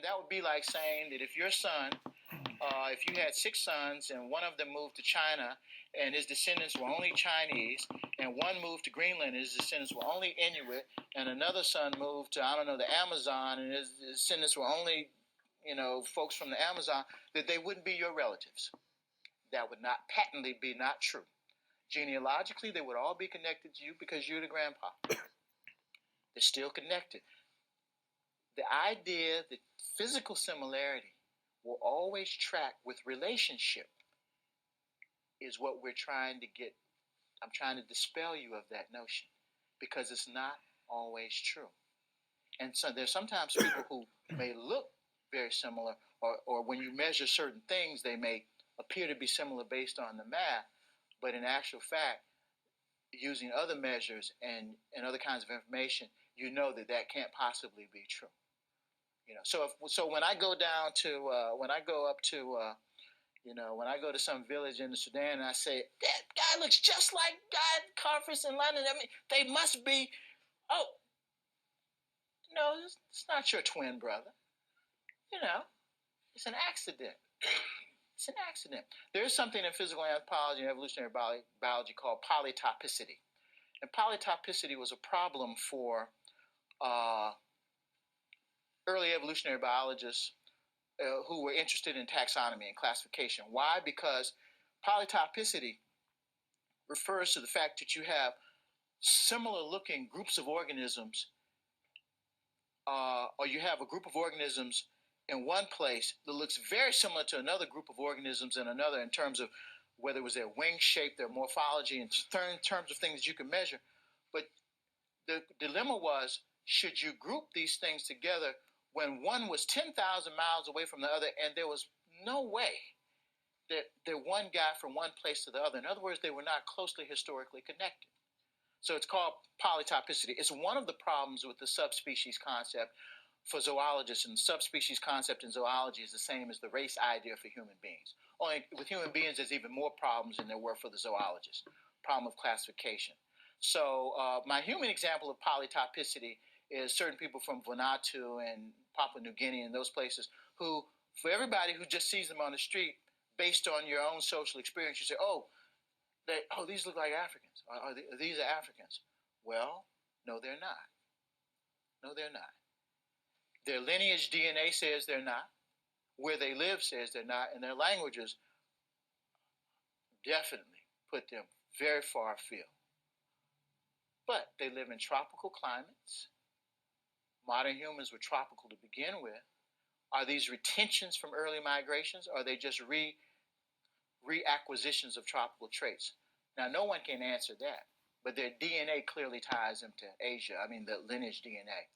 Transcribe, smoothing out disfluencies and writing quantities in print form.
That would be like saying that if your son, if you had six sons and one of them moved to China and his descendants were only Chinese, and one moved to Greenland and his descendants were only Inuit, and another son moved to, I don't know, the Amazon and his descendants were only, folks from the Amazon, that they wouldn't be your relatives. That would not patently be not true. Genealogically, they would all be connected to you because you're the grandpa. They're still connected. The idea that physical similarity will always track with relationship is what we're trying to get. I'm trying to dispel you of that notion because it's not always true. And so there's sometimes people who may look very similar, or when you measure certain things, they may appear to be similar based on the math, but in actual fact, using other measures and other kinds of information, you know that can't possibly be true. So when I go down to when I go to some village in the Sudan and I say that guy looks just like guy Carfus in London, I mean they must be. Oh, no, it's not your twin brother. It's an accident. It's an accident. There is something in physical anthropology and evolutionary biology called polytopicity, and polytopicity was a problem for early evolutionary biologists who were interested in taxonomy and classification. Why? Because polytopicity refers to the fact that you have similar looking groups of organisms, or you have a group of organisms in one place that looks very similar to another group of organisms in another in terms of whether it was their wing shape, their morphology, in terms of things you can measure. But the dilemma was, should you group these things together when one was 10,000 miles away from the other and there was no way that one got from one place to the other. In other words, they were not closely historically connected. So it's called polytopicity. It's one of the problems with the subspecies concept for zoologists, and the subspecies concept in zoology is the same as the race idea for human beings. Only with human beings, there's even more problems than there were for the zoologists. Problem of classification. So my human example of polytopicity is certain people from Vanuatu and Papua New Guinea and those places who, for everybody who just sees them on the street, based on your own social experience, you say, oh, these look like Africans. These are Africans. Well, no, they're not. No, they're not. Their lineage DNA says they're not. Where they live says they're not. And their languages definitely put them very far afield. But they live in tropical climates. Modern humans were tropical to begin with. Are these retentions from early migrations? Or are they just reacquisitions of tropical traits? Now, no one can answer that, but their DNA clearly ties them to Asia. I mean, the lineage DNA.